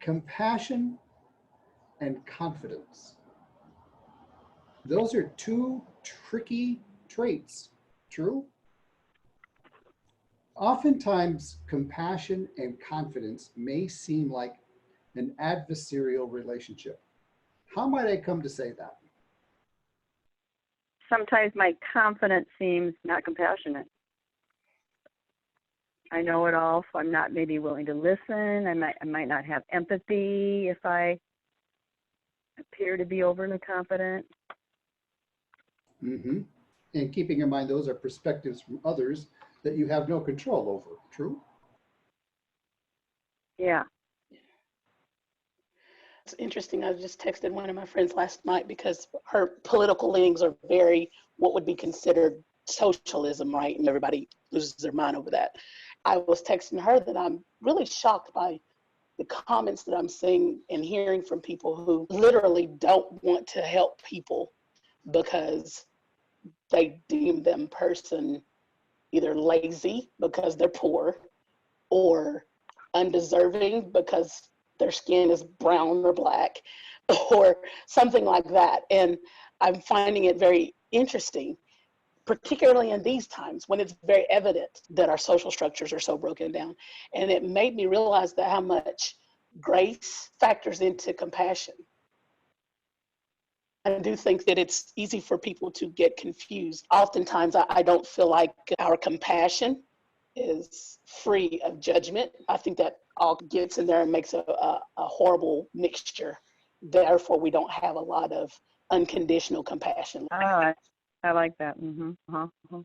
Compassion and confidence. Those are two tricky traits. True? Oftentimes, compassion and confidence may seem like an adversarial relationship. How might I come to say that? Sometimes my confidence seems not compassionate. I know it all, so I'm not maybe willing to listen. I might not have empathy if I appear to be overly confident. Mm-hmm. And keeping in mind, those are perspectives from others that you have no control over. True? Yeah. It's interesting. I just texted one of my friends last night because her political leanings are very what would be considered socialism, right? And everybody loses their mind over that. I was texting her that I'm really shocked by the comments that I'm seeing and hearing from people who literally don't want to help people because they deem them person either lazy because they're poor or undeserving because their skin is brown or black or something like that. And I'm finding it very interesting, particularly in these times when it's very evident that our social structures are so broken down. And it made me realize that how much grace factors into compassion. I do think that it's easy for people to get confused. Oftentimes, I don't feel like our compassion is free of judgment. I think that all gets in there and makes a horrible mixture. Therefore, we don't have a lot of unconditional compassion. Oh, I like that. Mm-hmm. Uh-huh. Uh-huh.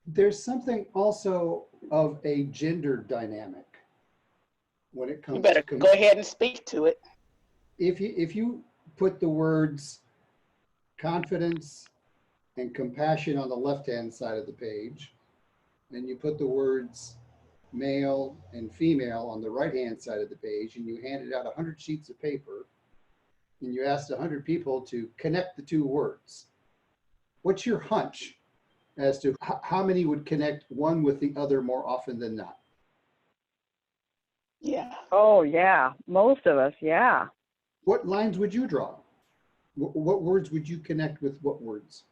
There's something also of a gender dynamic when it comes You better to go ahead and speak to it. if you put the words confidence and compassion on the left-hand side of the page, and you put the words male and female on the right-hand side of the page, and you handed out 100 sheets of paper, and you asked 100 people to connect the two words, what's your hunch as to how many would connect one with the other more often than not? Yeah. Oh, yeah. Most of us, yeah. What lines would you draw? What words would you connect with what words?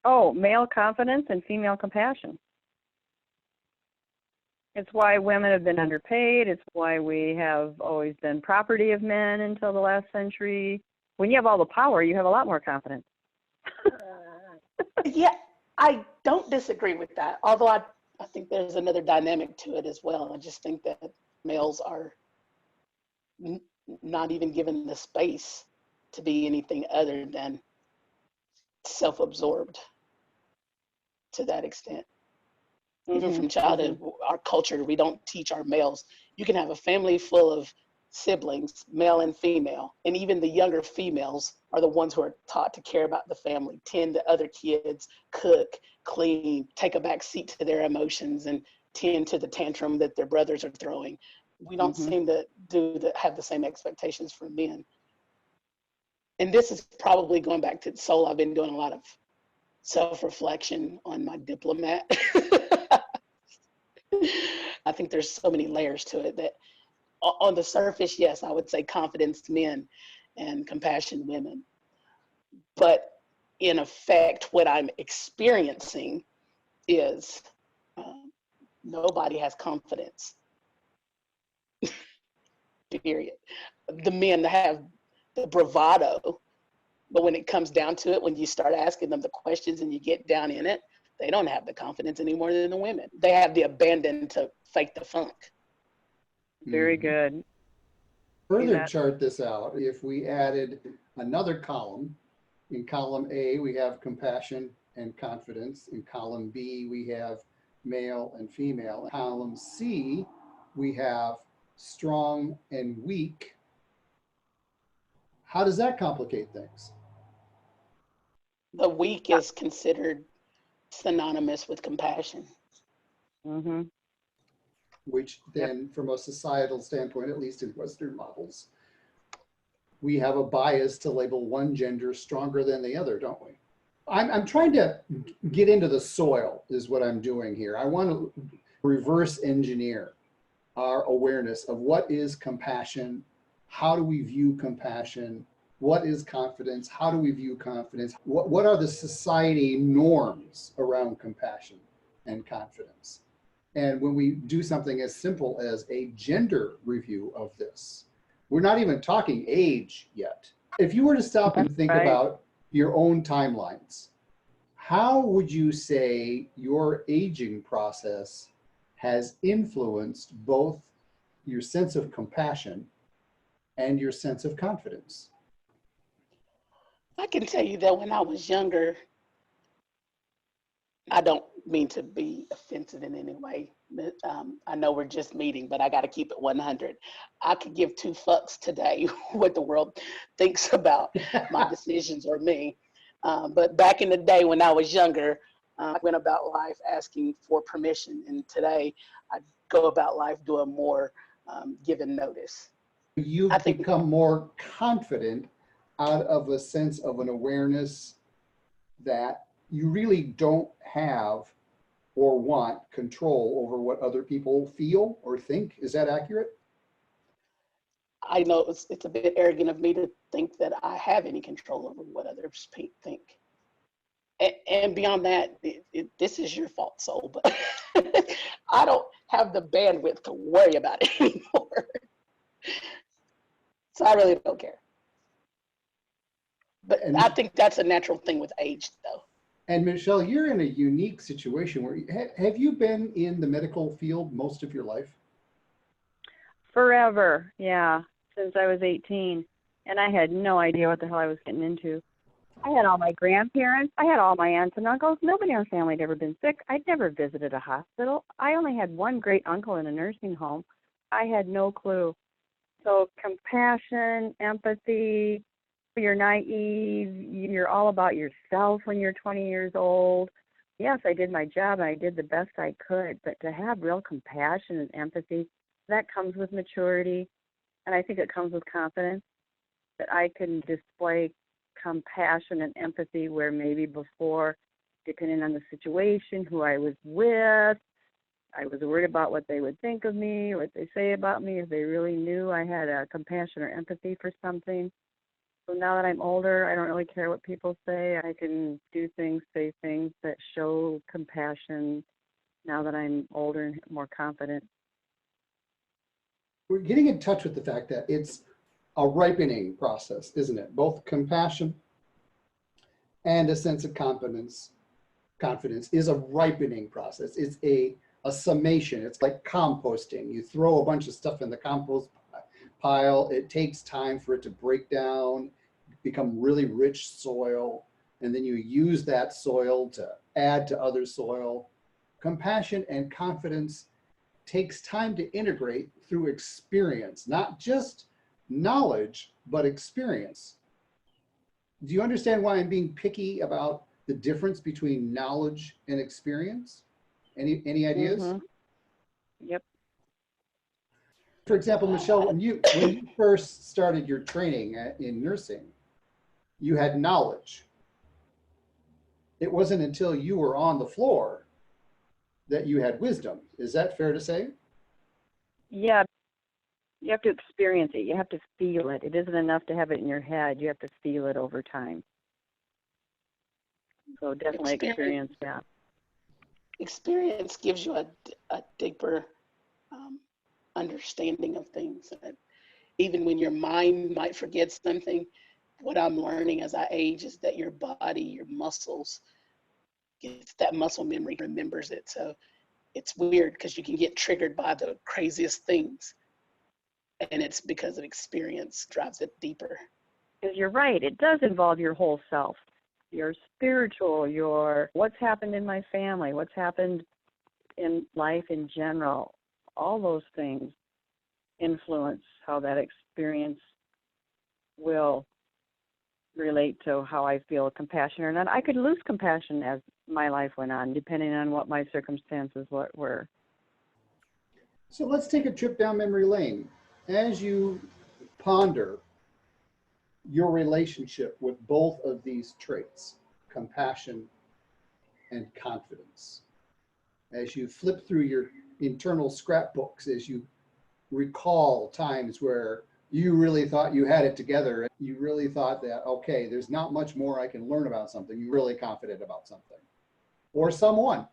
Oh, male confidence and female compassion. It's why women have been underpaid. It's why we have always been property of men until the last century. When you have all the power, you have a lot more confidence. Yeah, I don't disagree with that. Although I think there's another dynamic to it as well. I just think that males are not even given the space to be anything other than self-absorbed to that extent. Even from childhood, our culture, we don't teach our males. You can have a family full of siblings, male and female, and even the younger females are the ones who are taught to care about the family, tend to other kids, cook, clean, take a back seat to their emotions, and tend to the tantrum that their brothers are throwing. We don't seem to have the same expectations for men. And this is probably going back to soul. I've been doing a lot of self-reflection on my diplomat. I think there's so many layers to it that on the surface, yes, I would say confidence men and compassion women. But in effect, what I'm experiencing is nobody has confidence, period. The men have the bravado, but when it comes down to it, when you start asking them the questions and you get down in it, they don't have the confidence any more than the women. They have the abandon to fake the funk. Very good. Further chart this out, if we added another column, in column A, we have compassion and confidence. In column B, we have male and female. In column C, we have strong and weak. How does that complicate things? The weak is considered synonymous with compassion. Mm-hmm. Which then, from a societal standpoint, at least in Western models, we have a bias to label one gender stronger than the other, don't we? I'm trying to get into the soil is what I'm doing here. I want to reverse engineer. our awareness of what is compassion, how do we view compassion, what is confidence, how do we view confidence, what are the society norms around compassion and confidence. And when we do something as simple as a gender review of this, we're not even talking age yet. If you were to stop and think Right. about your own timelines, how would you say your aging process has influenced both your sense of compassion and your sense of confidence? I can tell you that when I was younger, I don't mean to be offensive in any way. I know we're just meeting, but I got to keep it 100. I could give two fucks today what the world thinks about my decisions or me. But back in the day when I was younger, I went about life asking for permission. And today I go about life doing more giving notice. I You've think become more confident out of a sense of an awareness that you really don't have or want control over what other people feel or think. Is that accurate? I know it's a bit arrogant of me to think that I have any control over what others think. And beyond that, this is your fault, soul, but I don't have the bandwidth to worry about it anymore. So I really don't care. But And, I think that's a natural thing with age, though. and Michelle, you're in a unique situation where have you been in the medical field most of your life? Forever, yeah, since I was 18. And I had no idea what the hell I was getting into. I had all my grandparents. I had all my aunts and uncles. Nobody in our family had ever been sick. I'd never visited a hospital. I only had one great uncle in a nursing home. I had no clue. So compassion, empathy, you're naive, you're all about yourself when you're 20 years old. Yes, I did my job and I did the best I could, but to have real compassion and empathy, that comes with maturity. And I think it comes with confidence that I can display compassion and empathy where maybe before, depending on the situation, who I was with, I was worried about what they would think of me, what they say about me, if they really knew I had a compassion or empathy for something. So now that I'm older, I don't really care what people say. I can do things, say things that show compassion now that I'm older and more confident. We're getting in touch with the fact that it's a ripening process, isn't it? Both compassion and a sense of confidence is a ripening process. It's a summation. It's like composting. You throw a bunch of stuff in the compost pile. It takes time for it to break down, become really rich soil, and then you use that soil to add to other soil. Compassion and confidence takes time to integrate through experience, not just knowledge, but experience. Do you understand why I'm being picky about the difference between knowledge and experience? Any ideas? Mm-hmm. Yep. For example, Michelle, when you first started your training in nursing, you had knowledge. It wasn't until you were on the floor that you had wisdom. Is that fair to say? Yeah, you have to experience it. You have to feel it. It isn't enough to have it in your head. You have to feel it over time. So definitely experience that. Experience gives you a deeper understanding of things. And even when your mind might forget something, what I'm learning as I age is that your body, your muscles, gets that muscle memory, remembers it. So it's weird because you can get triggered by the craziest things. And it's because of experience drives it deeper. Because you're right, it does involve your whole self, your spiritual, your what's happened in my family, what's happened in life in general. All those things influence how that experience will relate to how I feel compassion or not. I could lose compassion as my life went on, depending on what my circumstances were. So let's take a trip down memory lane. As you ponder your relationship with both of these traits, compassion and confidence, as you flip through your internal scrapbooks, as you recall times where you really thought you had it together. You really thought that, okay, there's not much more I can learn about something. You're really confident about something or someone.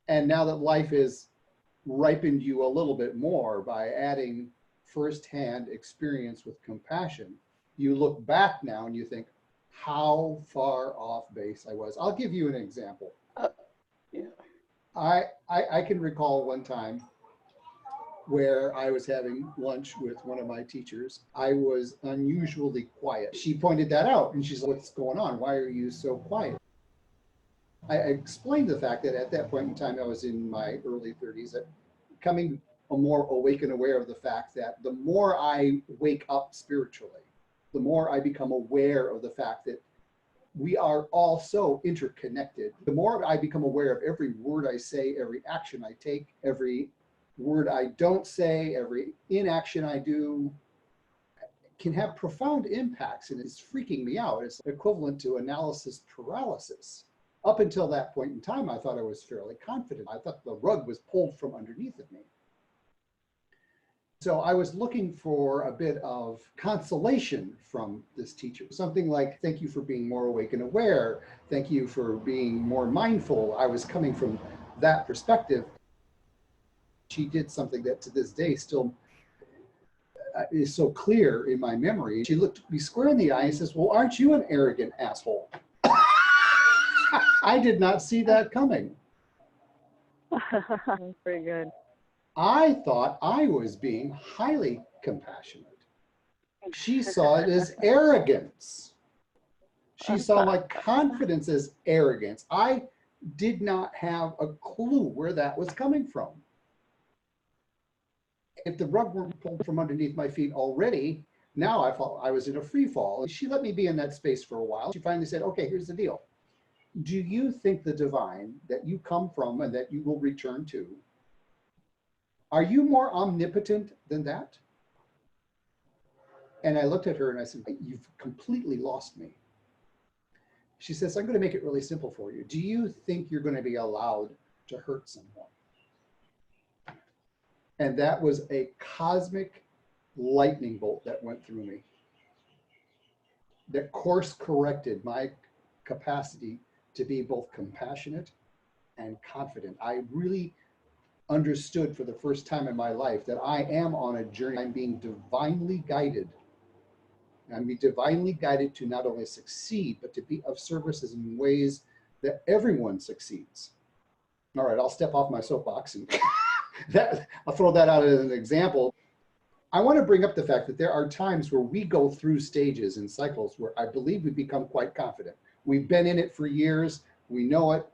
And now that life has ripened you a little bit more by adding firsthand experience with compassion, you look back now and you think how far off base I was. I'll give you an example. Yeah. I can recall one time where I was having lunch with one of my teachers. I was unusually quiet. She pointed that out and she's like, what's going on? Why are you so quiet? I explained the fact that at that point in time, I was in my early 30s, that becoming a more awake and aware of the fact that the more I wake up spiritually, the more I become aware of the fact that we are all so interconnected. The more I become aware of every word I say, every action I take, every word I don't say, every inaction I do, can have profound impacts, and it's freaking me out. It's equivalent to analysis paralysis. Up until that point in time, I thought I was fairly confident. I thought the rug was pulled from underneath of me. So I was looking for a bit of consolation from this teacher. Something like, thank you for being more awake and aware. Thank you for being more mindful. I was coming from that perspective. She did something that to this day still is so clear in my memory. She looked me square in the eye and says, well, aren't you an arrogant asshole? I did not see that coming. That's pretty good. I thought I was being highly compassionate. She saw it as arrogance. She saw my confidence as arrogance. I did not have a clue where that was coming from. If the rug weren't pulled from underneath my feet already, now I thought I was in a free fall. She let me be in that space for a while. She finally said, okay, here's the deal. Do you think the divine that you come from and that you will return to, are you more omnipotent than that? And I looked at her and I said, you've completely lost me. She says, I'm going to make it really simple for you. Do you think you're going to be allowed to hurt someone? And that was a cosmic lightning bolt that went through me, that course corrected my capacity to be both compassionate and confident. I really understood for the first time in my life that I am on a journey. I'm being divinely guided. I'm being divinely guided to not only succeed, but to be of services in ways that everyone succeeds. All right, I'll step off my soapbox and I'll throw that out as an example. I want to bring up the fact that there are times where we go through stages and cycles where I believe we become quite confident. We've been in it for years, we know it,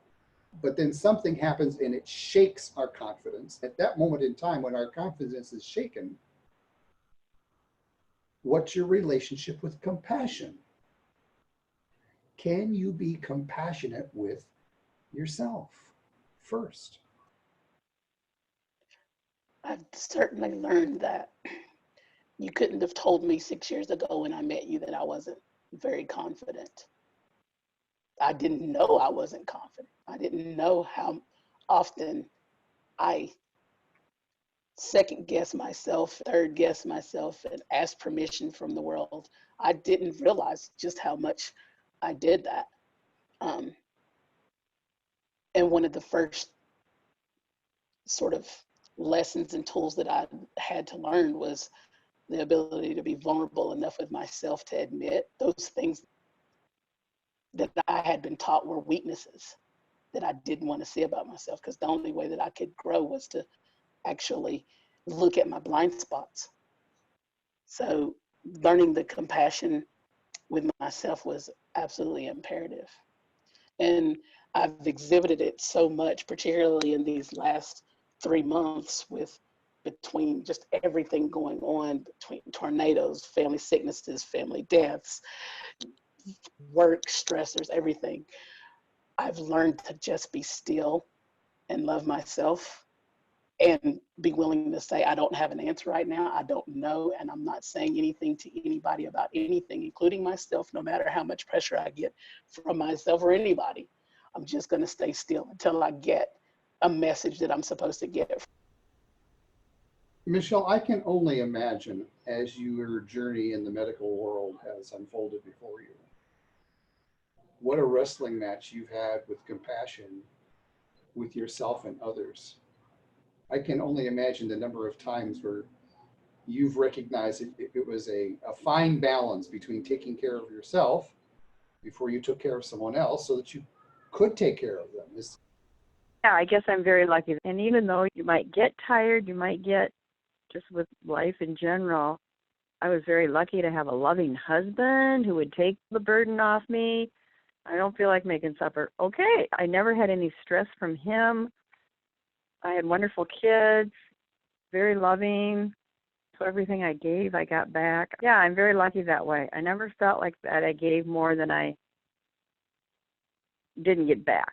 but then something happens and it shakes our confidence. At that moment in time when our confidence is shaken, what's your relationship with compassion? Can you be compassionate with yourself first? I've certainly learned that you couldn't have told me 6 years ago when I met you that I wasn't very confident. I didn't know I wasn't confident. I didn't know how often I second guess myself, third guess myself, and ask permission from the world. I didn't realize just how much I did that. And one of the first sort of lessons and tools that I had to learn was the ability to be vulnerable enough with myself to admit those things that I had been taught were weaknesses that I didn't want to see about myself, because the only way that I could grow was to actually look at my blind spots. So learning the compassion with myself was absolutely imperative. And I've exhibited it so much, particularly in these last 3 months, with between just everything going on, between tornadoes, family sicknesses, family deaths, work stressors, everything. I've learned to just be still and love myself and be willing to say, I don't have an answer right now. I don't know. And I'm not saying anything to anybody about anything, including myself, no matter how much pressure I get from myself or anybody. I'm just going to stay still until I get a message that I'm supposed to get. Michelle, I can only imagine as your journey in the medical world has unfolded before you, what a wrestling match you've had with compassion with yourself and others. I can only imagine the number of times where you've recognized it was a fine balance between taking care of yourself before you took care of someone else so that you could take care of them. Yeah, I guess I'm very lucky. And even though you might get tired, you might get just with life in general, I was very lucky to have a loving husband who would take the burden off me. I don't feel like making supper. Okay, I never had any stress from him. I had wonderful kids, very loving. So everything I gave, I got back. Yeah, I'm very lucky that way. I never felt like that I gave more than I didn't get back.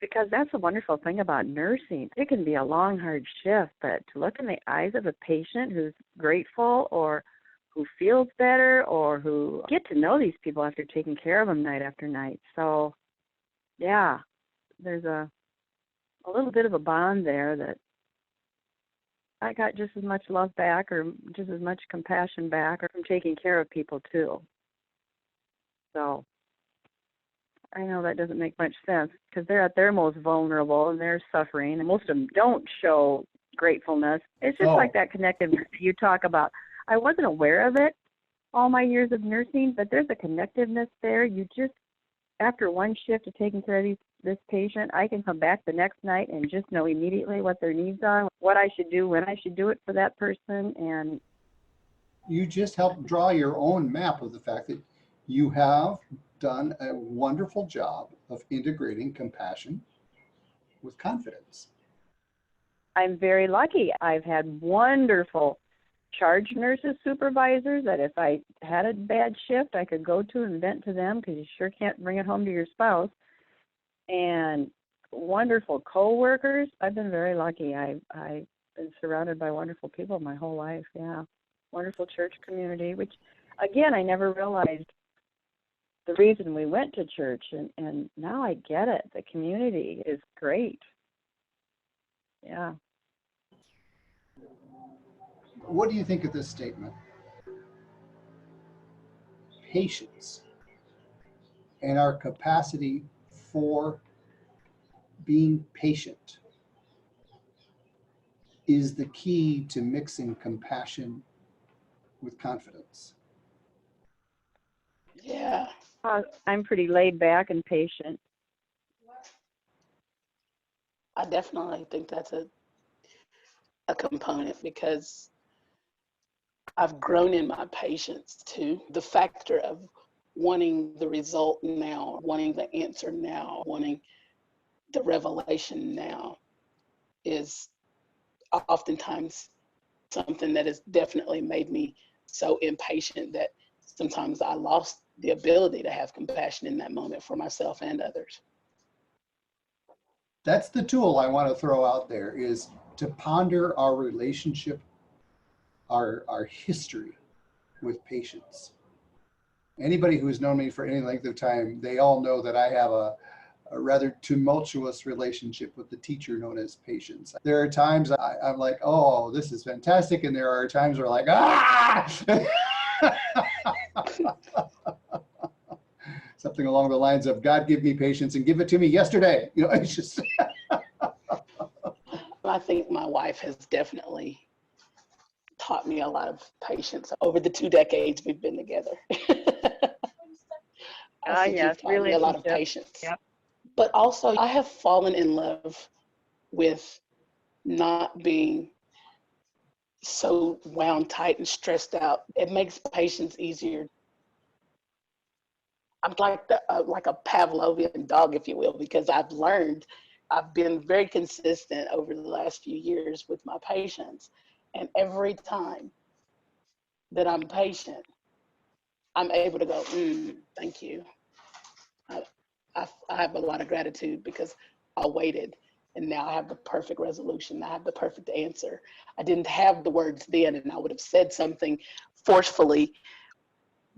Because that's a wonderful thing about nursing. It can be a long, hard shift, but to look in the eyes of a patient who's grateful or who feels better or who get to know these people after taking care of them night after night. So, yeah, there's a little bit of a bond there that I got just as much love back or just as much compassion back or from taking care of people too. So I know that doesn't make much sense because they're at their most vulnerable and they're suffering. And most of them don't show gratefulness. It's just like that connectiveness that you talk about. I wasn't aware of it all my years of nursing, but there's a connectiveness there. You just, after one shift of taking care of this patient, I can come back the next night and just know immediately what their needs are, what I should do, when I should do it for that person. And you just help draw your own map of the fact that you have done a wonderful job of integrating compassion with confidence. I'm very lucky. I've had wonderful charge nurses, supervisors that if I had a bad shift, I could go to and vent to them because you sure can't bring it home to your spouse. And wonderful coworkers. I've been very lucky. I've been surrounded by wonderful people my whole life. Yeah, wonderful church community, which again I never realized the reason we went to church, and now I get it. The community is great. Yeah. What do you think of this statement? Patience and our capacity for being patient is the key to mixing compassion with confidence. Yeah. I'm pretty laid back and patient. I definitely think that's a component because I've grown in my patience too. The factor of wanting the result now, wanting the answer now, wanting the revelation now is oftentimes something that has definitely made me so impatient that sometimes I lost the ability to have compassion in that moment for myself and others. That's the tool I want to throw out there, is to ponder our relationship, our history with patience. Anybody who's known me for any length of time, they all know that I have a rather tumultuous relationship with the teacher known as patience. There are times I'm like, oh, this is fantastic. And there are times where like, ah! Something along the lines of, God, give me patience and give it to me yesterday. You know, it's just. I think my wife has definitely taught me a lot of patience over the 2 decades we've been together. I think you've taught me a lot of patience. Yep. But also, I have fallen in love with not being so wound tight and stressed out. It makes patience easier. I'm like a Pavlovian dog, if you will, because I've been very consistent over the last few years with my patience. And every time that I'm patient, I'm able to go, thank you. I have a lot of gratitude because I waited and now I have the perfect resolution. I have the perfect answer. I didn't have the words then and I would have said something forcefully,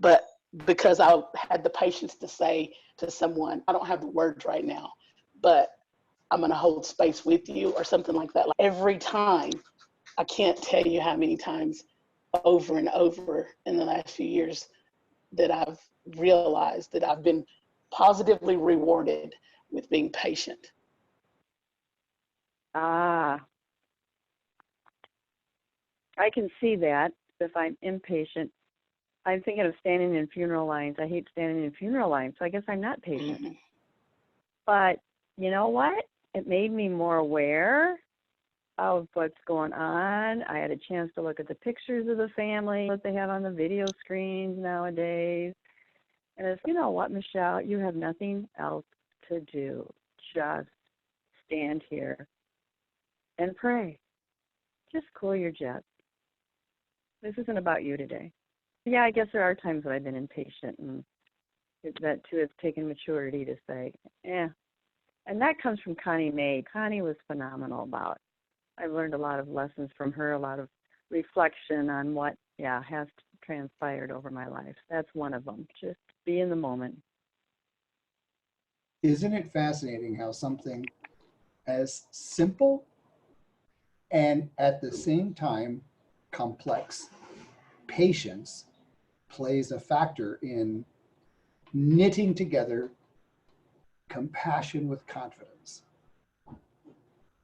but because I had the patience to say to someone, I don't have the words right now, but I'm going to hold space with you or something like that. Like every time I can't tell you how many times over and over in the last few years that I've realized that I've been positively rewarded with being patient. Ah, I can see that if I'm impatient. I'm thinking of standing in funeral lines. I hate standing in funeral lines, so I guess I'm not patient. Mm-hmm. But you know what? It made me more aware of what's going on. I had a chance to look at the pictures of the family that they have on the video screens nowadays. And it's, you know what, Michelle, you have nothing else to do. Just stand here and pray. Just cool your jets. This isn't about you today. Yeah, I guess there are times when I've been impatient, and that too has taken maturity to say, yeah. And that comes from Connie Mae. Connie was phenomenal about. I've learned a lot of lessons from her, a lot of reflection on what, has transpired over my life. That's one of them. Just be in the moment. Isn't it fascinating how something as simple and at the same time complex, patience, plays a factor in knitting together compassion with confidence,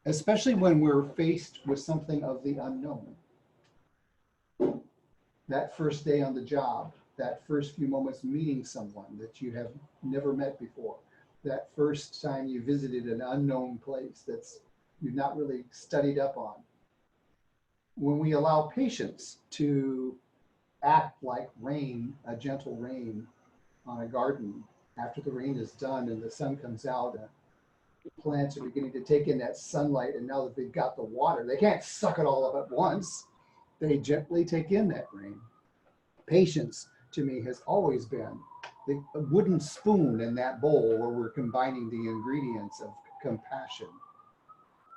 especially when we're faced with something of the unknown. That first day on the job, that first few moments meeting someone that you have never met before, that first time you visited an unknown place that's you've not really studied up on. When we allow patience to act like rain, a gentle rain on a garden, after the rain is done and the sun comes out, plants are beginning to take in that sunlight, and now that they've got the water, they can't suck it all up at once. They gently take in that rain. Patience, to me, has always been the wooden spoon in that bowl where we're combining the ingredients of compassion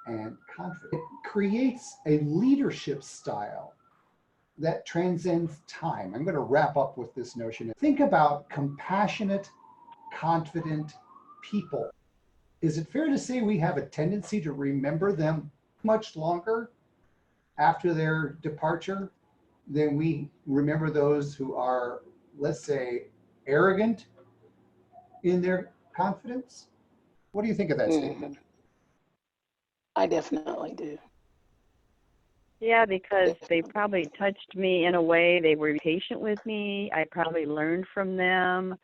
and confidence. It creates a leadership style that transcends time. I'm going to wrap up with this notion. Think about compassionate, confident people. Is it fair to say we have a tendency to remember them much longer after their departure than we remember those who are, let's say, arrogant in their confidence? What do you think of that statement? I definitely do. Yeah, because they probably touched me in a way. They were patient with me. I probably learned from them.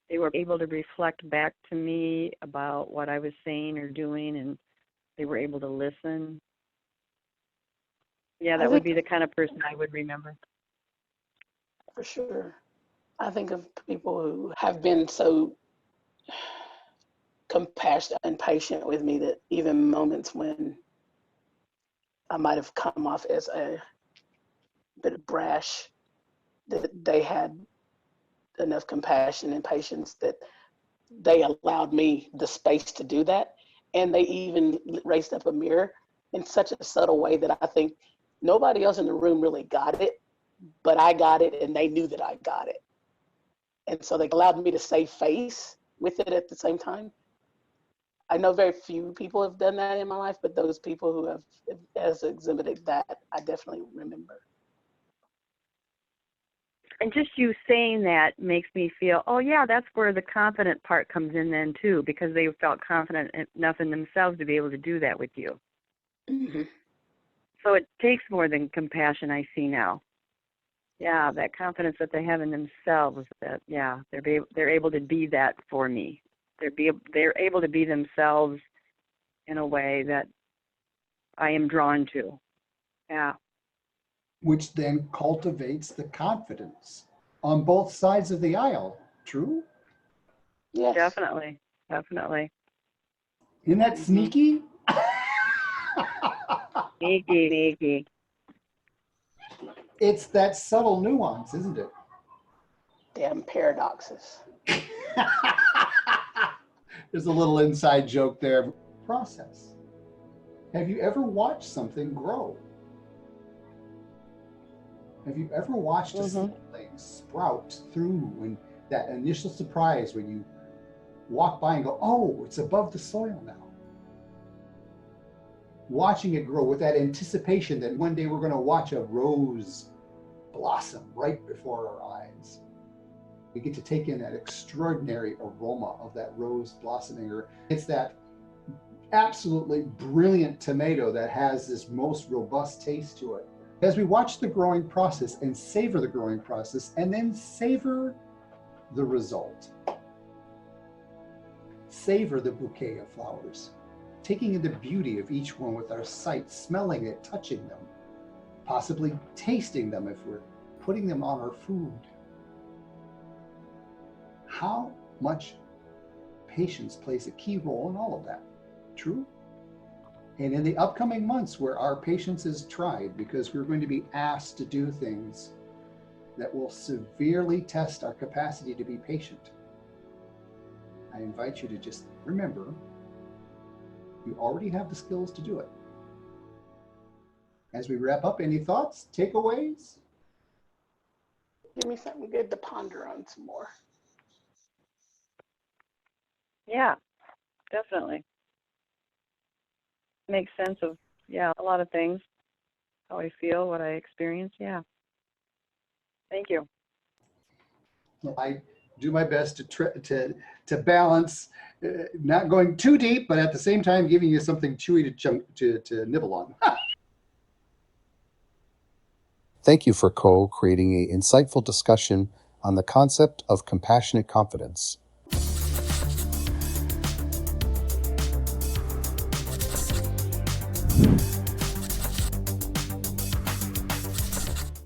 They were able to reflect back to me about what I was saying or doing, and they were able to listen. Yeah, that would be the kind of person I would remember. For sure. I think of people who have been so compassionate and patient with me that even moments when I might have come off as a bit brash, that they had enough compassion and patience that they allowed me the space to do that. And they even raised up a mirror in such a subtle way that I think nobody else in the room really got it, but I got it and they knew that I got it. And so they allowed me to save face with it at the same time. I know very few people have done that in my life, but those people who have exhibited that, I definitely remember. And just you saying that makes me feel, oh yeah, that's where the confident part comes in then too, because they felt confident enough in themselves to be able to do that with you. Mm-hmm. So it takes more than compassion, I see now. Yeah, that confidence that they have in themselves, that they're able to be that for me. They're able to be themselves in a way that I am drawn to. Yeah. Which then cultivates the confidence on both sides of the aisle. True? Yes. Definitely. Isn't that sneaky? Sneaky. It's that subtle nuance, isn't it? Damn paradoxes. There's a little inside joke there. Process. Have you ever watched something grow? Have you ever watched a thing sprout through, and that initial surprise when you walk by and go, oh, it's above the soil now? watching it grow with that anticipation that one day we're going to watch a rose blossom right before our eyes. We get to take in that extraordinary aroma of that rose blossoming, or it's that absolutely brilliant tomato that has this most robust taste to it. As we watch the growing process and savor the growing process, and then savor the result. Savor the bouquet of flowers, taking in the beauty of each one with our sight, smelling it, touching them, possibly tasting them if we're putting them on our food. How much patience plays a key role in all of that? True? And in the upcoming months where our patience is tried, because we're going to be asked to do things that will severely test our capacity to be patient, I invite you to just remember, you already have the skills to do it. As we wrap up, any thoughts, takeaways? Give me something good to ponder on some more. Yeah, definitely. Makes sense of, a lot of things. How I feel, what I experience. Yeah. Thank you. I do my best to balance, not going too deep, but at the same time giving you something chewy to nibble on. Thank you for co-creating an insightful discussion on the concept of compassionate confidence.